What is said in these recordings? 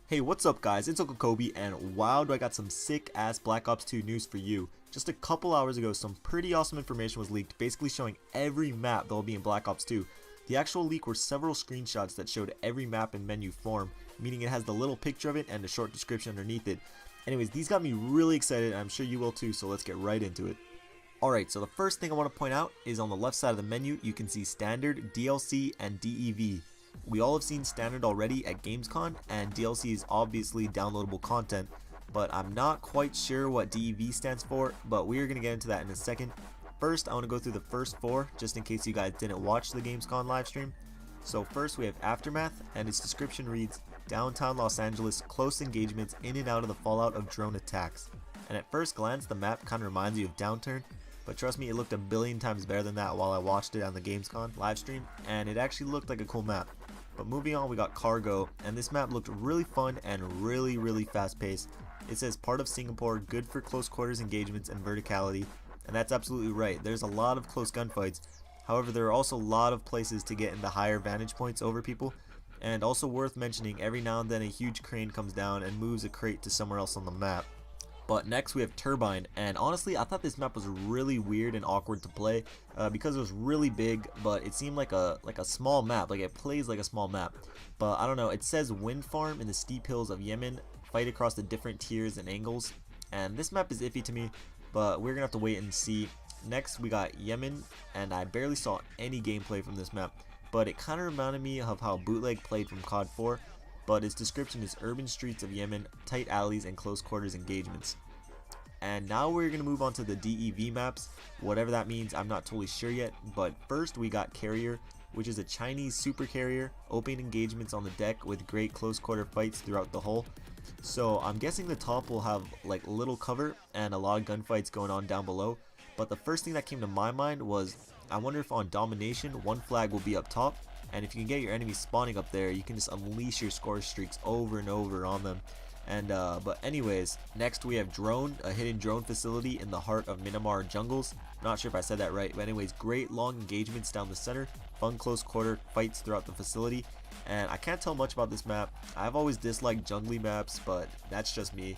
Hey, what's up guys, it's Uncle Kobe, and wow do I got some sick ass Black Ops 2 news for you. Just a couple hours ago, some pretty awesome information was leaked, basically showing every map that will be in Black Ops 2. The actual leak were several screenshots that showed every map in menu form, meaning it has the little picture of it and a short description underneath it. Anyways, these got me really excited, and I'm sure you will too, so let's get right into it. Alright, so the first thing I want to point out is on the left side of the menu, you can see Standard, DLC, and DEV. We all have seen Standard already at Gamescom, and DLC is obviously downloadable content, but I'm not quite sure what DEV stands for, but we're going to get into that in a second. First, I want to go through the first four, just in case you guys didn't watch the Gamescom livestream. So first we have Aftermath, and its description reads, Downtown Los Angeles, close engagements in and out of the fallout of drone attacks. And at first glance, the map kind of reminds you of Downturn, but trust me, it looked a billion times better than that while I watched it on the Gamescom livestream, and it actually looked like a cool map. But moving on, we got Cargo, and this map looked really fun and really fast paced. It says part of Singapore, good for close quarters engagements and verticality, and that's absolutely right. There's a lot of close gunfights. However, there are also a lot of places to get into higher vantage points over people, and also worth mentioning, every now and then a huge crane comes down and moves a crate to somewhere else on the map. But next we have Turbine, and honestly I thought this map was really weird and awkward to play because it was really big, but it seemed like a small map, like it plays like a small map. But I don't know, it says wind farm in the steep hills of Yemen, fight across the different tiers and angles, and this map is iffy to me, but we're gonna have to wait and see. Next we got Yemen, and I barely saw any gameplay from this map, but it kind of reminded me of how Bootleg played from COD 4. But its description is urban streets of Yemen, tight alleys, and close quarters engagements. And now we're going to move on to the DEV maps. Whatever that means, I'm not totally sure yet, but first we got Carrier, which is a Chinese super carrier, open engagements on the deck with great close quarter fights throughout the hull. So I'm guessing the top will have like little cover and a lot of gunfights going on down below, but the first thing that came to my mind was, I wonder if on Domination, one flag will be up top, and if you can get your enemies spawning up there, you can just unleash your score streaks over and over on them. And but anyways, next we have Drone, a hidden drone facility in the heart of Myanmar jungles. Not sure if I said that right, but anyways, great long engagements down the center, fun close quarter fights throughout the facility. And I can't tell much about this map. I've always disliked jungly maps, but that's just me.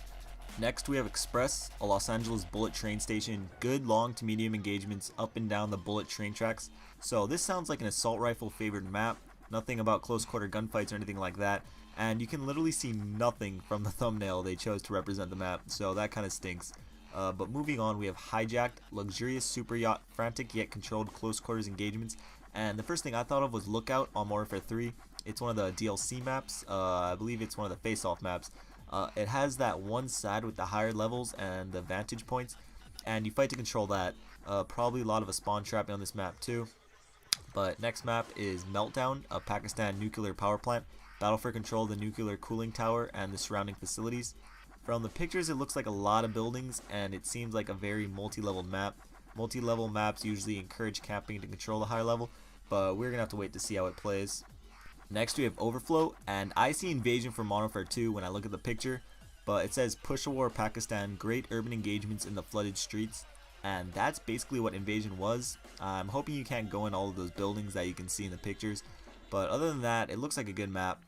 Next we have Express, a Los Angeles bullet train station, good long to medium engagements up and down the bullet train tracks. So this sounds like an assault rifle favored map, nothing about close quarter gunfights or anything like that, and you can literally see nothing from the thumbnail they chose to represent the map, so that kind of stinks. But moving on, we have Hijacked, luxurious super yacht, frantic yet controlled close quarters engagements, and the first thing I thought of was Lookout on Modern Warfare 3. It's one of the DLC maps, I believe it's one of the face-off maps. It has that one side with the higher levels and the vantage points, and you fight to control that. Probably a lot of a spawn trapping on this map too. But next map is Meltdown, a Pakistan nuclear power plant. Battle for control of the nuclear cooling tower and the surrounding facilities. From the pictures it looks like a lot of buildings, and it seems like a very multi-level map. Multi-level maps usually encourage camping to control the higher level, but we're gonna have to wait to see how it plays. Next we have Overflow, and I see Invasion from Modern Warfare 2 when I look at the picture, but it says Peshawar, Pakistan, great urban engagements in the flooded streets, and that's basically what Invasion was. I'm hoping you can't go in all of those buildings that you can see in the pictures, but other than that, it looks like a good map.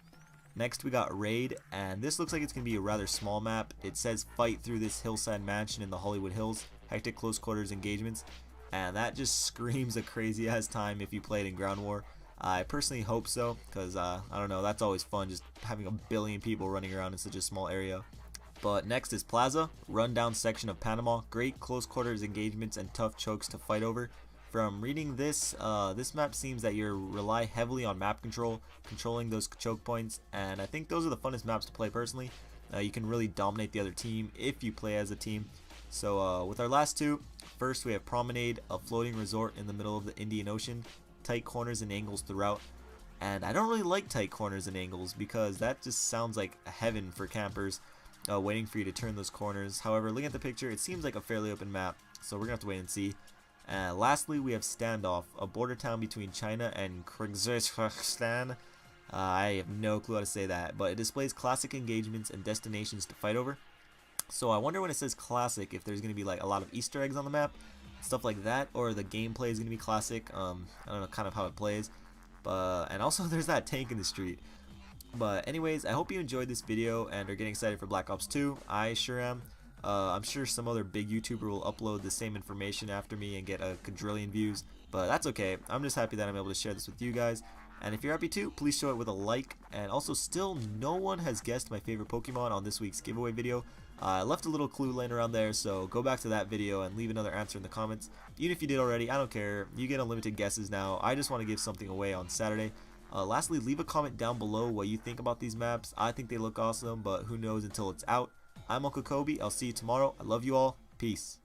Next we got Raid, and this looks like it's going to be a rather small map. It says fight through this hillside mansion in the Hollywood Hills, hectic close quarters engagements, and that just screams a crazy ass time if you played in Ground War. I personally hope so, because I don't know, that's always fun, just having a billion people running around in such a small area. But next is Plaza, rundown section of Panama, great close quarters engagements and tough chokes to fight over. From reading this, this map seems that you rely heavily on map control, controlling those choke points, and I think those are the funnest maps to play personally. You can really dominate the other team if you play as a team. So with our last two, first we have Promenade, a floating resort in the middle of the Indian Ocean, tight corners and angles throughout. And I don't really like tight corners and angles because that just sounds like a heaven for campers waiting for you to turn those corners. However, looking at the picture, it seems like a fairly open map, so we're gonna have to wait and see. And lastly, we have Standoff, a border town between China and Kyrgyzstan. I have no clue how to say that, but it displays classic engagements and destinations to fight over. So I wonder when it says classic if there's going to be like a lot of Easter eggs on the map, stuff like that, or the gameplay is going to be classic. I don't know kind of how it plays. And also there's that tank in the street. But anyways, I hope you enjoyed this video and are getting excited for Black Ops 2. I sure am. I'm sure some other big YouTuber will upload the same information after me and get a quadrillion views, but that's okay. I'm just happy that I'm able to share this with you guys. And if you're happy too, please show it with a like. And also, still no one has guessed my favorite Pokemon on this week's giveaway video. I left a little clue laying around there, so go back to that video and leave another answer in the comments. Even if you did already, I don't care. You get unlimited guesses now. I just want to give something away on Saturday. Lastly, leave a comment down below what you think about these maps. I think they look awesome, but who knows until it's out. I'm Uncle Kobe. I'll see you tomorrow. I love you all. Peace.